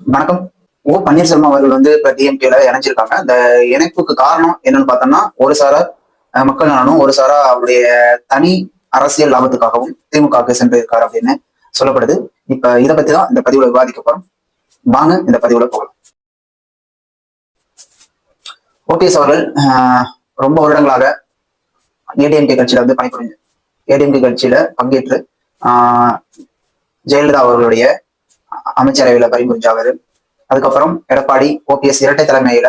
வணக்கம். பன்னீர்செல்வம் அவர்கள் வந்து இப்ப டிஎம்கேல இணைஞ்சிருக்காங்க. அந்த இணைப்புக்கு காரணம் என்னன்னு பார்த்தோம்னா, ஒரு சாரா மக்கள் நலனும், ஒரு சாரா அவருடைய தனி அரசியல் லாபத்துக்காகவும் திமுகவுக்கு சென்றிருக்காரு அப்படின்னு சொல்லப்படுது. இப்ப இதை பத்தி தான் இந்த பதிவுல விவாதிக்க போறோம். வாங்க இந்த பதிவுல போகலாம். ஓபிஎஸ் அவர்கள் ரொம்ப வருடங்களாக ஏடிஎம்கே கட்சியில வந்து பணிபுரிஞ்சு ஏடிஎம்கே கட்சியில பங்கேற்று ஜெயலலிதா அவர்களுடைய அமைச்சரவையில பணிபுரிஞ்சாவது. அதுக்கப்புறம் எடப்பாடி ஓபிஎஸ் இரட்டை தலைமையில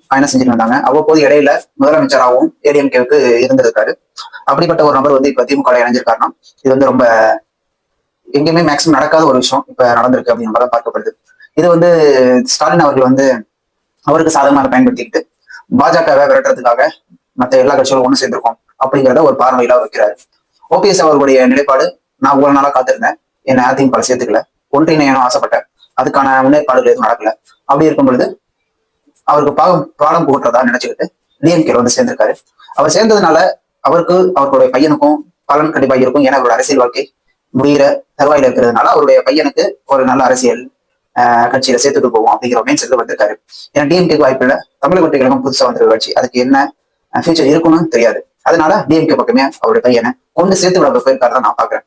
பயணம் செஞ்சுட்டு வந்தாங்க. அவ்வப்போது இடையில முதலமைச்சராகவும் ஏடிஎம்கேவுக்கு இருந்திருக்காரு. அப்படிப்பட்ட ஒரு நபர் வந்து இப்ப திமுக இணைஞ்சிருக்காருன்னா இது வந்து ரொம்ப எங்கேயுமே மேக்சிமம் நடக்காத ஒரு விஷயம் இப்ப நடந்திருக்கு அப்படின்ற பார்க்கப்படுது. இது வந்து ஸ்டாலின் அவர்கள் வந்து அவருக்கு சாதகமாக பயன்படுத்திக்கிட்டு பாஜகவை விரட்டுறதுக்காக மற்ற எல்லா கட்சிகளும் ஒண்ணு சேர்ந்திருக்கோம் அப்படிங்கிறத ஒரு பார்வையில வைக்கிறாரு. ஓபிஎஸ் அவர்களுடைய நிலைப்பாடு, நான் இவ்வளவு நாளா காத்திருந்தேன், என்னை அதிமுக சேர்த்துக்கல, ஒன்றிணையணும் ஆசைப்பட்டேன், அதுக்கான முன்னேற்பாடுகள் எதுவும் நடக்கல. அப்படி இருக்கும் பொழுது அவருக்கு பாடம் புகட்டுறதா நினைச்சுக்கிட்டு டிஎம்கேல வந்து சேர்ந்திருக்காரு. அவர் சேர்ந்ததுனால அவருக்கு அவருடைய பையனுக்கும் பலன் கண்டிப்பா இருக்கும். ஏன்னா அவரோட அரசியல் வாழ்க்கை முடிகிற தருவாயில இருக்கிறதுனால அவருடைய பையனுக்கு ஒரு நல்ல அரசியல் கட்சியில சேர்த்துட்டு போவோம் அப்படிங்கிற மைண்ட் செட்ல வந்திருக்காரு. ஏன்னா டிஎம்கேக்கு வாய்ப்பு இல்லை, தமிழக வெற்றி கழகம் புதுசா வந்திருக்க கட்சி, அதுக்கு என்ன ஃபியூச்சர் இருக்குன்னு தெரியாது. அதனால டிஎம்கே பக்கமே அவருடைய பையனை கொண்டு சேர்த்து விட போயிருக்காரு நான் பாக்குறேன்.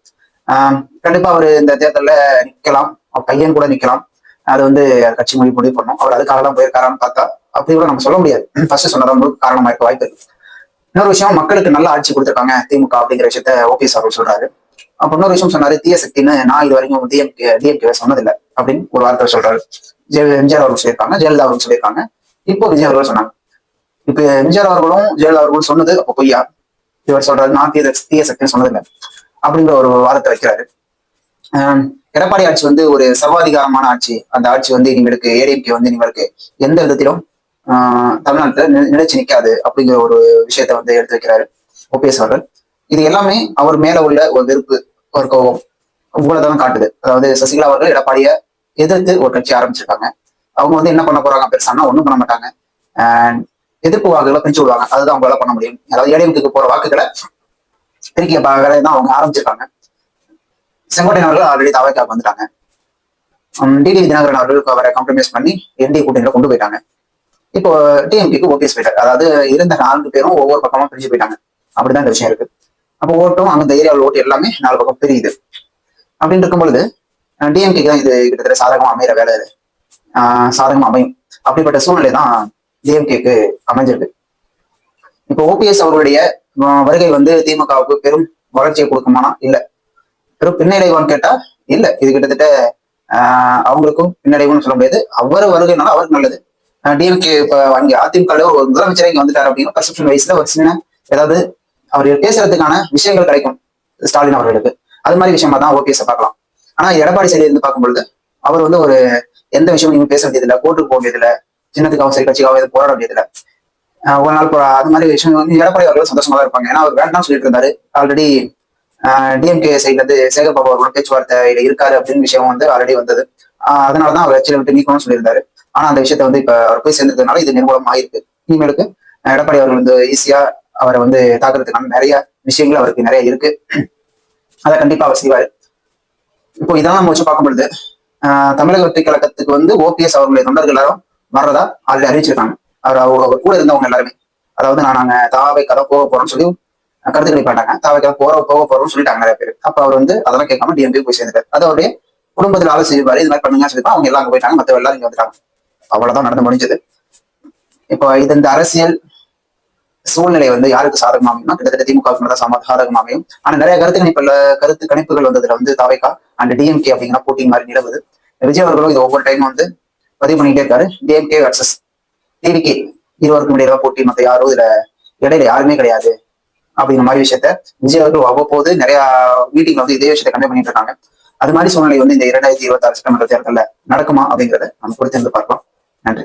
கண்டிப்பா அவரு இந்த தேர்தலில் நிக்கலாம், பையன் கூட நிக்கலாம். அது வந்து கட்சி முடிவு பண்ணும். அவர் அதுக்காக தான் போயிருக்காரான்னு பார்த்தா அப்படி கூட நம்ம சொல்ல முடியாது. ஃபர்ஸ்ட் சொன்னதான் காரணமா இருக்க வாய்ப்பு இருக்கு. இன்னொரு விஷயம், மக்களுக்கு நல்ல ஆட்சி கொடுத்துருக்காங்க திமுக அப்படிங்கிற விஷயத்த ஓபிஎஸ் அவர்கள் சொல்றாரு. அப்ப இன்னொரு விஷயம் சொன்னாரு, தீய சக்தின்னு நான் இது வரைக்கும் டிஎம்கே சொன்னதில்லை அப்படின்னு ஒரு வார்த்தை சொல்றாரு. எம்ஜிஆர் அவர்கள் சொல்லியிருக்காங்க, ஜெயலலிதா அவர்கள் சொல்லியிருக்காங்க, இப்போ விஜய் அவர்கள் சொன்னாங்க. இப்ப எம்ஜிஆர் அவர்களும் ஜெயலலிதா அவர்களும் சொன்னது அப்போ பொய்யா? இவர் சொல்றாரு நான் தீய சக்தின்னு சொன்னதில்லை அப்படிங்கிற ஒரு வாதத்தை வைக்கிறாரு. எடப்பாடி ஆட்சி வந்து ஒரு சர்வாதிகாரமான ஆட்சி. அந்த ஆட்சி வந்து இவங்களுக்கு ஏடிஎம்கே வந்து இவங்களுக்கு எந்த விதத்திலும் தமிழ்நாட்டுல நிலைச்சு நிற்காது அப்படிங்கிற ஒரு விஷயத்த வந்து எடுத்து வைக்கிறாரு ஓபிஎஸ் அவர்கள். இது எல்லாமே அவர் மேல உள்ள ஒரு வெறுப்பு, ஒரு கோபம் இவ்வளவுதான் காட்டுது. அதாவது சசிகலா அவர்கள் எடப்பாடிய எதிர்த்து ஒரு கட்சி ஆரம்பிச்சிருக்காங்க. அவங்க வந்து என்ன பண்ண போறாங்க பெருசானா ஒண்ணும் பண்ண மாட்டாங்க. எதிர்ப்பு வாக்குகளை பிரிச்சு விடுவாங்க, அதுதான் அவங்களால பண்ண முடியும். அதாவது ஏடிஎம்கேக்கு போற வாக்குகளை பிரிக்கிய வேலையை தான் அவங்க ஆரம்பிச்சிருக்காங்க. செங்கோட்டையன் அவர்கள் ஆல்ரெடி தாவைக்காக வந்துட்டாங்க. டிடிவி தினகரன் அவர்களுக்கு அவரை காம்ப்ரமைஸ் பண்ணி என்டிஏ கூட்டணியில கொண்டு போயிட்டாங்க. இப்போ டிஎம்கேக்கு ஓபிஎஸ் போயிட்டாரு. அதாவது இருந்த 4 பேரும் ஒவ்வொரு பக்கமா பிரிஞ்சு போயிட்டாங்க. அப்படிதான் இந்த விஷயம் இருக்கு. அப்போ ஓட்டும் அந்த ஏரியாவில் ஓட்டு எல்லாமே 4 பக்கம் பிரியுது. அப்படின்னு இருக்கும் பொழுது டிஎம்கேக்கு தான் இது கிட்டத்தட்ட சாதகமா அமைகிற வேலை, சாதகமா அமையும். அப்படிப்பட்ட சூழ்நிலை தான் டிஎம்கேக்கு அமைஞ்சிருக்கு. இப்போ ஓபிஎஸ் அவர்களுடைய வருகை வந்து திமுகவுக்கு பெரும் வளர்ச்சியை கொடுக்குமானா இல்ல, பெரும் பின்னடைவான்னு கேட்டா இல்ல. இது கிட்டத்தட்ட அவங்களுக்கும் பின்னடைவுன்னு சொல்ல முடியாது. அவர் வருகைனால அவருக்கு நல்லது. டிஎம்கே இப்ப அங்கே அதிமுக ஒரு முதலமைச்சரை இங்க வந்துட்டாரு அப்படின்னா பர்செப்ஷன் வைஸ்ல ஒரு சின்ன ஏதாவது அவர் பேசுறதுக்கான விஷயங்கள் கிடைக்கும் ஸ்டாலின் அவர்களுக்கு. அது மாதிரி விஷயமா தான் ஓபிஎஸ் பார்க்கலாம். ஆனா எடப்பாடி சைடு இருந்து பார்க்கும்பொழுது அவர் வந்து ஒரு எந்த விஷயமும் நீங்க பேச வேண்டியதில்லை, கோர்ட்டுக்கு போக வேண்டியதில்லை, சின்னத்துக்காகவும் சரி கட்சிக்காகவும் எதுவும் போராட வேண்டியதில்லை. ஒரு நாள் அது மாதிரி விஷயம் வந்து எடப்பாடி அவர்கள் சந்தோஷமா தான் இருப்பாங்க. ஏன்னா அவர் வேண்டாம்னு சொல்லிட்டு இருந்தாரு. ஆல்ரெடி டிஎம்கே சைட்ல இருந்து சேகர் பாபு அவர்களோட பேச்சுவார்த்தையில இருக்காரு அப்படின்னு விஷயம் வந்து ஆல்ரெடி வந்தது. அதனாலதான் அவர் கட்சியில விட்டு நீக்கணும்னு சொல்லியிருந்தாரு. ஆனா அந்த விஷயத்த வந்து இப்ப அவர் போய் சேர்ந்ததுனால இது நிர்மூலம் ஆயிருக்கு. இனிமேலுக்கு எடப்பாடி அவர்கள் வந்து ஈஸியா அவரை வந்து தாக்குறதுக்கான நிறைய விஷயங்கள் அவருக்கு நிறைய இருக்கு. அதை கண்டிப்பா அவர் செய்வாரு. இப்போ இதெல்லாம் நம்ம வச்சு பார்க்கும் பொழுது தமிழக வெற்றி கழகத்துக்கு வந்து ஓபிஎஸ் அவர்களுடைய தொண்டர்கள் எல்லாரும் வர்றதா ஆல்ரெடி அறிவிச்சிருக்காங்க. அவர் கூட இருந்தவங்க எல்லாருமே, அதாவது நாங்க தாவை கதை போக போறோம்னு சொல்லி கருத்து கணிப்பாட்டாங்க. தாவை கதை போக போறோம்னு சொல்லிட்டாங்க நிறைய பேர். அப்ப அவர் வந்து அதெல்லாம் கேட்காம டிஎம்கே போய் சேர்ந்துட்டாரு. அது அவருடைய குடும்பத்தில் ஆலோசிப்பாரு, இது மாதிரி பண்ணுங்க சொல்லிப்பா. அவங்க எல்லாம் அங்க போயிட்டாங்க, மற்ற எல்லாரும் இங்க வந்துட்டாங்க. அவ்வளவுதான் நடந்து முடிஞ்சது. இப்போ இது இந்த அரசியல் சூழ்நிலை வந்து யாருக்கு சாதகமா அமையும்னா கிட்டத்தட்ட திமுக தான் சாதகமா அமையும். ஆனா நிறைய கருத்து கணிப்புகள் வந்ததுல வந்து தாவைக்கா அண்ட் டிஎம்கே அப்படிங்கிற போட்டி மாதிரி நிலவுது. விஜய் அவர்களும் இது ஒவ்வொரு டைம் வந்து பதிவு பண்ணிட்டே இருக்காரு. டிஎம்கே வர்சஸ் டிவிகே இருவருக்கும் இடையில போட்டி, மத்த யாரும் இதுல இடையில யாருமே கிடையாது அப்படிங்கிற மாதிரி விஷயத்த விஜய் அவர்கள் அவ்வப்போது நிறைய மீட்டிங்ல வந்து இதே விஷயத்தை கண்டே பண்ணிட்டு இருக்காங்க. அது மாதிரி சூழ்நிலை வந்து இந்த 2026 சட்டமன்ற தேர்தலில் நடக்குமா அப்படிங்கிறத நம்ம பொறுத்திருந்து பார்க்கலாம். நன்றி.